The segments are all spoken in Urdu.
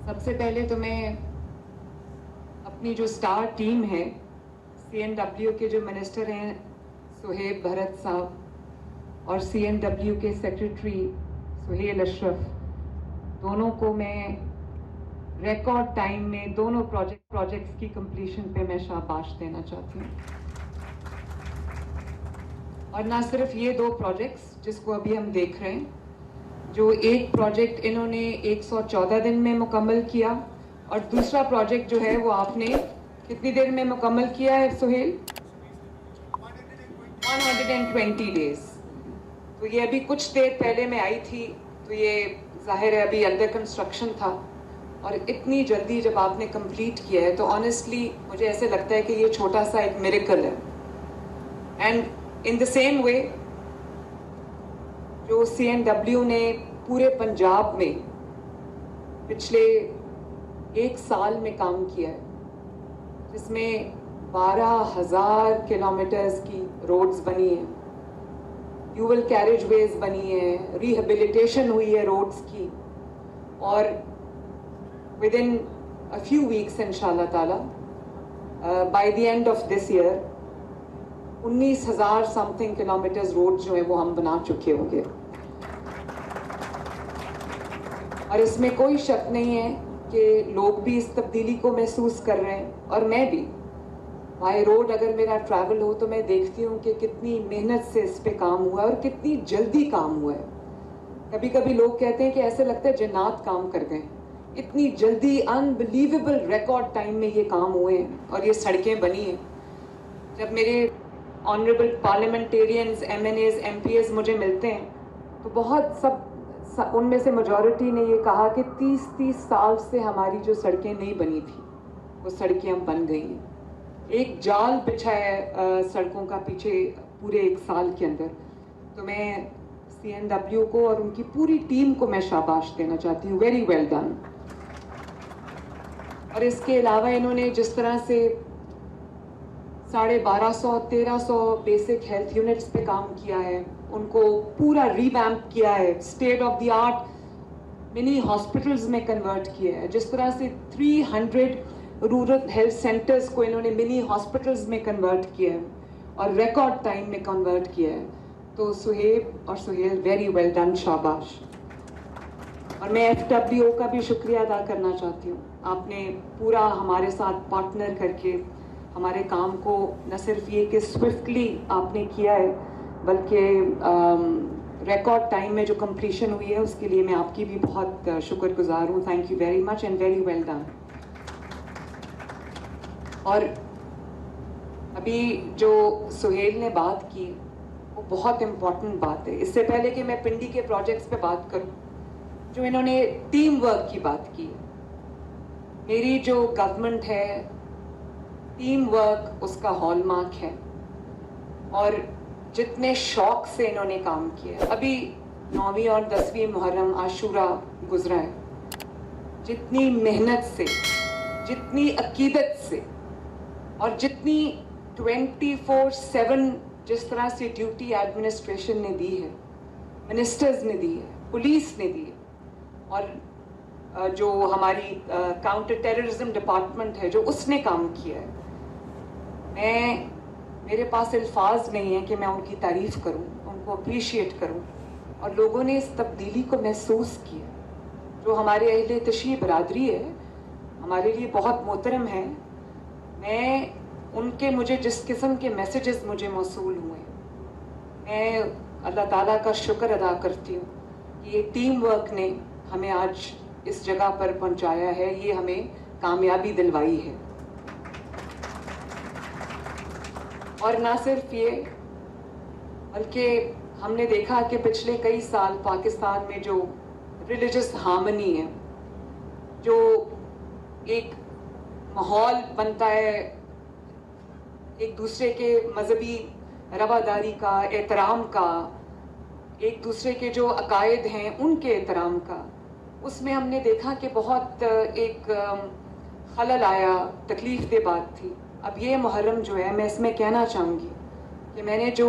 سب سے پہلے تو میں اپنی جو اسٹار ٹیم ہے CNW کے جو منسٹر ہیں سہیب بھرت صاحب اور CNW کے سیکرٹری سہیل اشرف، دونوں کو میں ریکارڈ ٹائم میں دونوں پروجیکٹس کی کمپلیشن پہ میں شاباش دینا چاہتی ہوں. اور نہ صرف یہ دو پروجیکٹس جس کو ابھی ہم دیکھ رہے ہیں، جو ایک پروجیکٹ انہوں نے 114 دن میں مکمل کیا اور دوسرا پروجیکٹ جو ہے وہ آپ نے کتنی دیر میں مکمل کیا ہے سہیل؟ 120 ڈیز. تو یہ ابھی کچھ دیر پہلے میں آئی تھی تو یہ ظاہر ہے ابھی انڈر کنسٹرکشن تھا، اور اتنی جلدی جب آپ نے کمپلیٹ کیا ہے تو آنیسٹلی مجھے ایسے لگتا ہے کہ یہ چھوٹا سا ایک میریکل ہے. And in the same way جو CNW نے پورے پنجاب میں پچھلے 1 سال میں کام کیا ہے، جس میں 12,000 کلومیٹرز کی روڈز بنی ہیں، ڈیول کیریج ویز بنی ہیں، ریہیبلیٹیشن ہوئی ہے روڈز کی، اور with in a few weeks انشاءاللہ تعالی by the end of this year 19,000 something kilometres road جو ہیں وہ ہم بنا چکے ہوں گے. اور اس میں کوئی شک نہیں ہے کہ لوگ بھی اس تبدیلی کو محسوس کر رہے ہیں، اور میں بھی بائی روڈ اگر میرا ٹریول ہو تو میں دیکھتی ہوں کہ کتنی محنت سے اس پہ کام ہوا ہے اور کتنی جلدی کام ہوا ہے. کبھی کبھی لوگ کہتے ہیں کہ ایسے لگتا ہے جنات کام کر گئے، اتنی جلدی انبلیویبل ریکارڈ ٹائم میں یہ کام ہوئے ہیں اور یہ سڑکیں بنی ہیں. جب میرے آنریبل پارلیمنٹیرینز، MNAs، MPs مجھے ملتے ہیں تو بہت ان میں سے میجورٹی نے یہ کہا کہ 30 سال سے ہماری جو سڑکیں نہیں بنی تھی وہ سڑکیں اب بن گئی ہیں. ایک جال بچھا ہے سڑکوں کا پیچھے پورے 1 سال کے اندر. تو میں CNW کو اور ان کی پوری ٹیم کو میں شاباش دینا چاہتی ہوں. Very well done. اور اس کے علاوہ انہوں نے جس طرح سے 1250-1300 بیسک ہیلتھ یونٹس پہ کام کیا ہے، ان کو پورا ریویمپ کیا ہے، state of the art money hospitals میں کنورٹ کیا ہے، جس طرح سے 300 رورل ہیلتھ سینٹرز کو انہوں نے منی ہاسپٹلز میں کنورٹ کیا ہے اور ریکارڈ ٹائم میں کنورٹ کیا ہے. تو سہیب اور سہیل ویری ویل ڈن، شاباش. اور میں FWO کا بھی شکریہ ادا کرنا چاہتی ہوں. آپ نے پورا ہمارے ساتھ پارٹنر کر کے ہمارے کام کو نہ صرف یہ کہ سوئفٹلی آپ نے کیا ہے بلکہ ریکارڈ ٹائم میں جو کمپلیشن ہوئی ہے اس کے لیے میں آپ کی بھی بہت شکر گزار ہوں. Thank you very much and very well done. اور ابھی جو سہیل نے بات کی وہ بہت امپورٹنٹ بات ہے. اس سے پہلے کہ میں پنڈی کے پروجیکٹس پہ بات کروں، جو انہوں نے ٹیم ورک کی بات کی، میری جو گورنمنٹ ہے ٹیم ورک اس کا ہال مارک ہے، اور جتنے شوق سے انہوں نے کام کیا. ابھی 9ویں اور 10ویں محرم عاشورہ گزرا ہے، جتنی محنت سے، جتنی عقیدت سے اور جتنی 24/7 جس طرح سے ڈیوٹی ایڈمنسٹریشن نے دی ہے، منسٹرز نے دی ہے، پولیس نے دی ہے، اور جو ہماری کاؤنٹر ٹیررزم ڈپارٹمنٹ ہے جو اس نے کام کیا ہے، میرے پاس الفاظ نہیں ہیں کہ میں ان کی تعریف کروں، ان کو اپریشیٹ کروں. اور لوگوں نے اس تبدیلی کو محسوس کیا. جو ہمارے اہل تشیع برادری ہے ہمارے لیے بہت محترم ہے. میں ان کے مجھے جس قسم کے میسیجز مجھے موصول ہوئے، میں اللہ تعالیٰ کا شکر ادا کرتی ہوں کہ یہ ٹیم ورک نے ہمیں آج اس جگہ پر پہنچایا ہے، یہ ہمیں کامیابی دلوائی ہے. اور نہ صرف یہ بلکہ ہم نے دیکھا کہ پچھلے کئی سال پاکستان میں جو ریلیجس ہارمنی ہے، جو ایک ماحول بنتا ہے ایک دوسرے کے مذہبی رواداری کا، احترام کا، ایک دوسرے کے جو عقائد ہیں ان کے احترام کا، اس میں ہم نے دیکھا کہ بہت ایک خلل آیا، تکلیف دہ بات تھی. اب یہ محرم جو ہے، میں اس میں کہنا چاہوں گی کہ میں نے جو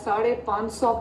550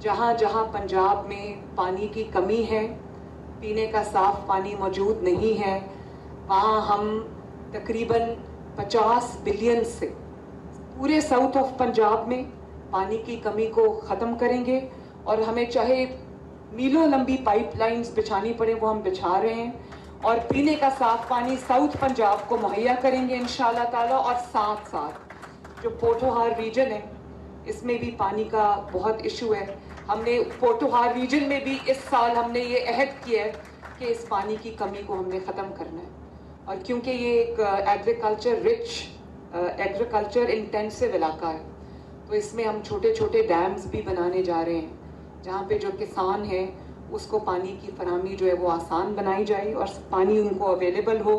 جہاں جہاں پنجاب میں پانی کی کمی ہے، پینے کا صاف پانی موجود نہیں ہے، وہاں ہم تقریباً 50 بلین سے پورے ساؤتھ آف پنجاب میں پانی کی کمی کو ختم کریں گے، اور ہمیں چاہے میلوں لمبی پائپ لائنز بچھانی پڑے وہ ہم بچھا رہے ہیں، اور پینے کا صاف پانی ساؤتھ پنجاب کو مہیا کریں گے انشاءاللہ تعالیٰ۔ اور ساتھ ساتھ جو پوٹھوہار ریجن ہے اس میں بھی پانی کا بہت ایشو ہے۔ ہم نے پوٹھوہار ریجن میں بھی اس سال ہم نے یہ عہد کیا ہے کہ اس پانی کی کمی کو ہم نے ختم کرنا ہے، اور کیونکہ یہ ایک ایگریکلچر انٹینسو علاقہ ہے تو اس میں ہم چھوٹے چھوٹے ڈیمز بھی بنانے جا رہے ہیں جہاں پہ جو کسان ہیں اس کو پانی کی فراہمی جو ہے وہ آسان بنائی جائے اور پانی ان کو اویلیبل ہو۔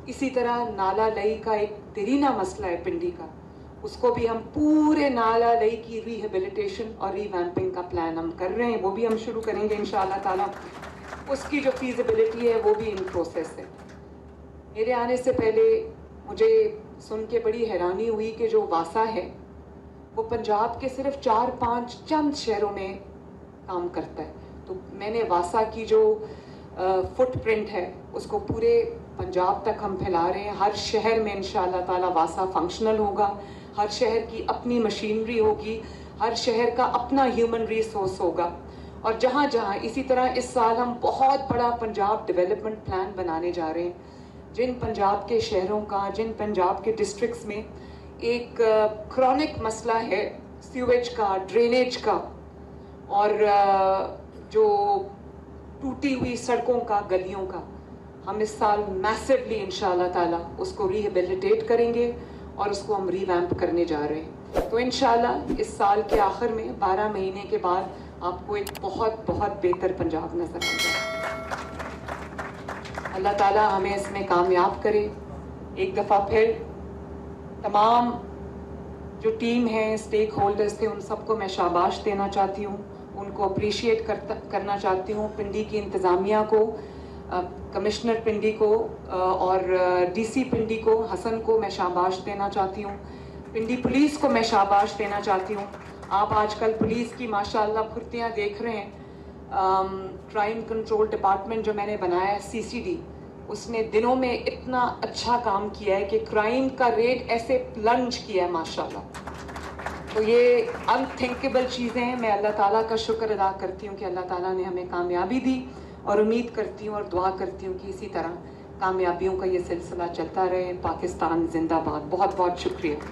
اسی طرح نالا لئی کا ایک دیرینہ مسئلہ ہے پنڈی کا، اس کو بھی ہم پورے نالا لئی کی ریہیبلیٹیشن اور ری ویمپنگ کا پلان ہم کر رہے ہیں، وہ بھی ہم شروع کریں گے انشاءاللہ تعالیٰ۔ اس کی جو فیزیبلٹی ہے وہ بھی ان پروسیس ہے۔ میرے آنے سے پہلے مجھے سن کے بڑی حیرانی ہوئی کہ جو واسا ہے وہ پنجاب کے صرف 4-5 چند شہروں میں کام کرتا ہے، تو میں نے واسا کی جو فٹ پرنٹ ہے اس کو پورے پنجاب تک ہم پھیلا رہے ہیں۔ ہر شہر میں انشاءاللہ تعالیٰ واسا فنکشنل ہوگا، ہر شہر کی اپنی مشینری ہوگی، ہر شہر کا اپنا ہیومن ریسورس ہوگا، اور جہاں جہاں اسی طرح اس سال ہم بہت بڑا پنجاب ڈیولپمنٹ پلان بنانے جا رہے ہیں۔ جن پنجاب کے شہروں کا، جن پنجاب کے ڈسٹرکٹس میں ایک کرونک مسئلہ ہے سیویج کا، ڈرینیج کا، اور جو ٹوٹی ہوئی سڑکوں کا، گلیوں کا، ہم اس سال میسیولی انشاءاللہ تعالیٰ اس کو ریہیبلیٹیٹ کریں گے اور اس کو ہم ری ویمپ کرنے جا رہے ہیں۔ تو انشاءاللہ اس سال کے آخر میں 12 مہینے کے بعد آپ کو ایک بہت بہت بہتر پنجاب نظر آئے گا۔ اللہ تعالیٰ ہمیں اس میں کامیاب کرے۔ ایک دفعہ پھر تمام جو ٹیم ہے، اسٹیک ہولڈرز تھے، ان سب کو میں شاباش دینا چاہتی ہوں، ان کو اپریشیٹ کرنا چاہتی ہوں۔ پنڈی کی انتظامیہ کو، کمشنر پنڈی کو اور ڈی سی پنڈی کو، حسن کو میں شاباش دینا چاہتی ہوں۔ پنڈی پولیس کو میں شاباش دینا چاہتی ہوں۔ آپ آج کل پولیس کی ماشاءاللہ پھرتیاں دیکھ رہے ہیں۔ کرائم کنٹرول ڈپارٹمنٹ جو میں نے بنایا ہے CCD، اس نے دنوں میں اتنا اچھا کام کیا ہے کہ کرائم کا ریٹ ایسے پلنج کیا ہے ماشاءاللہ۔ تو یہ انتھنکیبل چیزیں ہیں۔ میں اللہ تعالیٰ کا شکر ادا کرتی ہوں کہ اللہ تعالیٰ نے ہمیں کامیابی دی، اور امید کرتی ہوں اور دعا کرتی ہوں کہ اسی طرح کامیابیوں کا یہ سلسلہ چلتا رہے۔ پاکستان زندہ باد۔ بہت بہت شکریہ۔